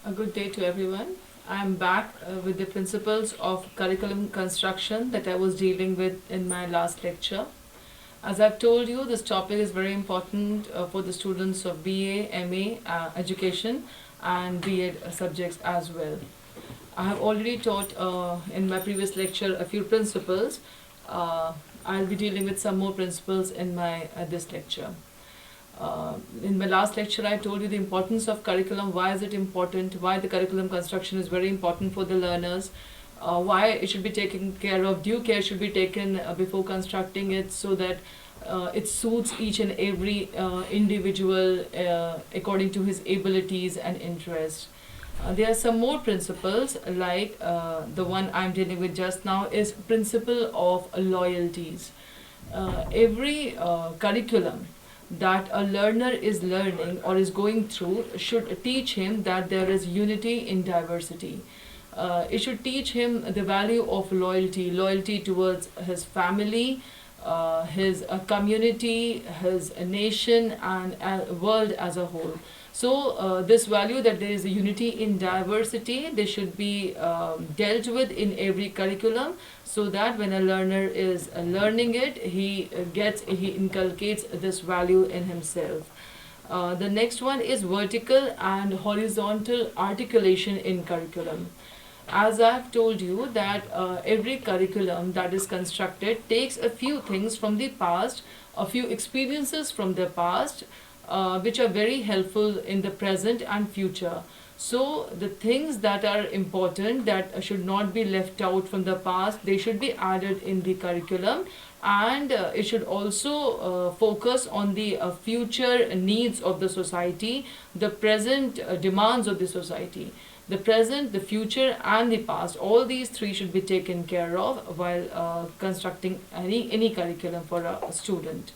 A good day to everyone. I am back with the principles of curriculum construction that I was dealing with in my last lecture. As I've told you, this topic is very important for the students of BA, MA education and B.Ed subjects as well. I have already taught in my previous lecture a few principles. Uh, I'll be dealing with some more principles in my this lecture. In my last lecture, I told you the importance of curriculum. Why is it important? Why the curriculum construction is very important for the learners. Why it should be taken care of. Due care should be taken before constructing it so that it suits each and every individual according to his abilities and interests. There are some more principles like the one I'm dealing with just now is principle of loyalties. Every curriculum that a learner is learning or is going through should teach him that there is unity in diversity. It should teach him the value of loyalty, loyalty towards his family, his community, his nation, and world as a whole. So, this value that there is a unity in diversity, they should be dealt with in every curriculum so that when a learner is learning it, he inculcates this value in himself. The next one is vertical and horizontal articulation in curriculum. As I've told you that every curriculum that is constructed takes a few things from the past, a few experiences from the past, which are very helpful in the present and future. So the things that are important that should not be left out from the past, they should be added in the curriculum, and it should also focus on the future needs of the society, the present demands of the society. The present, the future, and the past, all these three should be taken care of while constructing any curriculum for a student.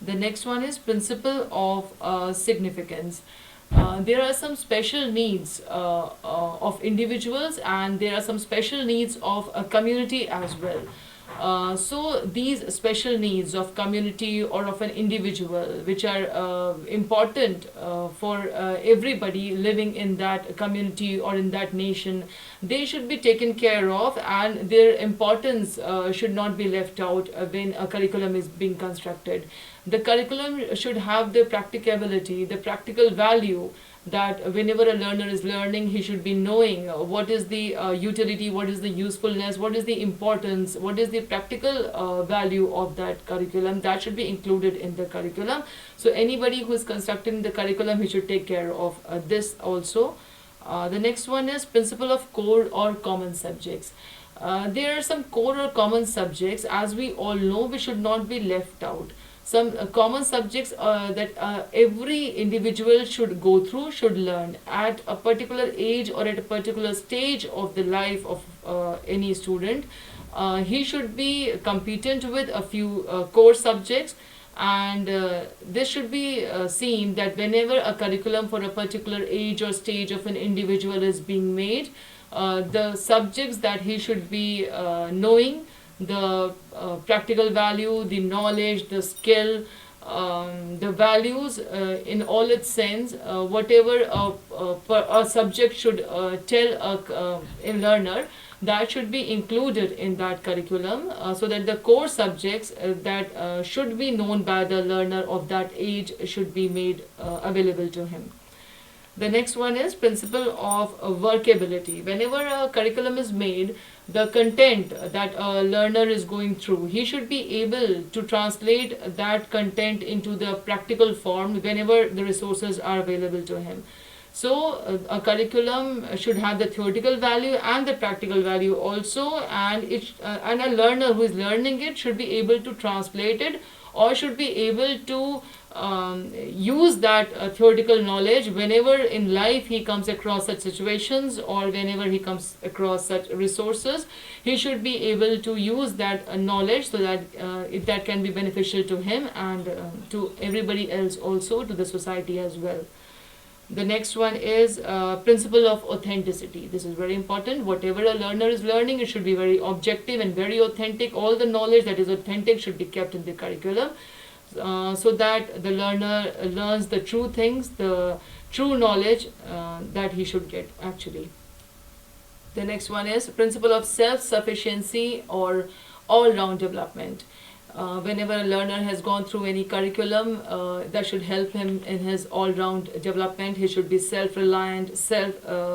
The next one is principle of significance. There are some special needs of individuals, and there are some special needs of a community as well. So these special needs of community or of an individual, which are important for everybody living in that community or in that nation, they should be taken care of, and their importance should not be left out when a curriculum is being constructed. The curriculum should have the practicability, the practical value, that whenever a learner is learning, he should be knowing what is the utility, what is the usefulness, what is the importance, what is the practical value of that curriculum. That should be included in the curriculum. So anybody who is constructing the curriculum, he should take care of this also. The next one is principle of core or common subjects. There are some core or common subjects, as we all know, which should not be left out. Some common subjects that every individual should go through, should learn at a particular age or at a particular stage of the life of any student. He should be competent with a few core subjects, and this should be seen that whenever a curriculum for a particular age or stage of an individual is being made, the subjects that he should be knowing, the practical value, the knowledge, the skill, the values in all its sense, whatever a subject should tell a learner, that should be included in that curriculum so that the core subjects that should be known by the learner of that age should be made available to him. The next one is principle of workability. Whenever a curriculum is made, the content that a learner is going through, he should be able to translate that content into the practical form whenever the resources are available to him. So a curriculum should have the theoretical value and the practical value also, and and a learner who is learning it should be able to translate it, or should be able to use that theoretical knowledge whenever in life he comes across such situations, or whenever he comes across such resources. He should be able to use that knowledge so that that can be beneficial to him and to everybody else, also to the society as well. The next one is principle of authenticity. This is very important. Whatever a learner is learning, it should be very objective and very authentic. All the knowledge that is authentic should be kept in the curriculum so that the learner learns the true things, the true knowledge that he should get actually. The next one is principle of self-sufficiency or all-round development. Whenever a learner has gone through any curriculum that should help him in his all-round development, he should be self-reliant,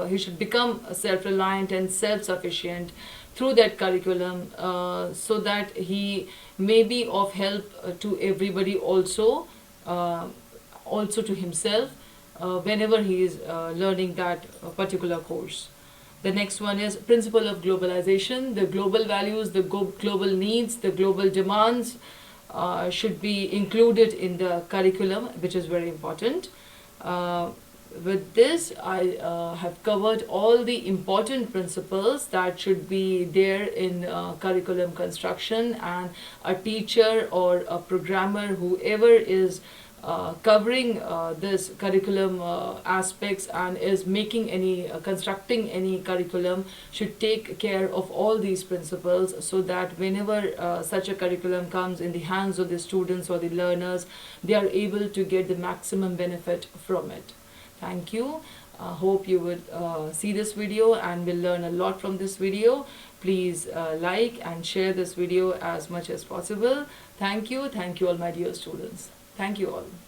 he should become self-reliant and self-sufficient through that curriculum, so that he may be of help to everybody also, also to himself, whenever he is learning that particular course. The next one is principle of globalization. The global values, the global needs, the global demands should be included in the curriculum, which is very important. With this, I have covered all the important principles that should be there in curriculum construction, and a teacher or a programmer, whoever is covering this curriculum aspects and is making any constructing any curriculum, should take care of all these principles, so that whenever such a curriculum comes in the hands of the students or the learners, they are able to get the maximum benefit from it. Thank you. Hope you would see this video and will learn a lot from this video. Please like and share this video as much as possible. Thank you all my dear students. Thank you all.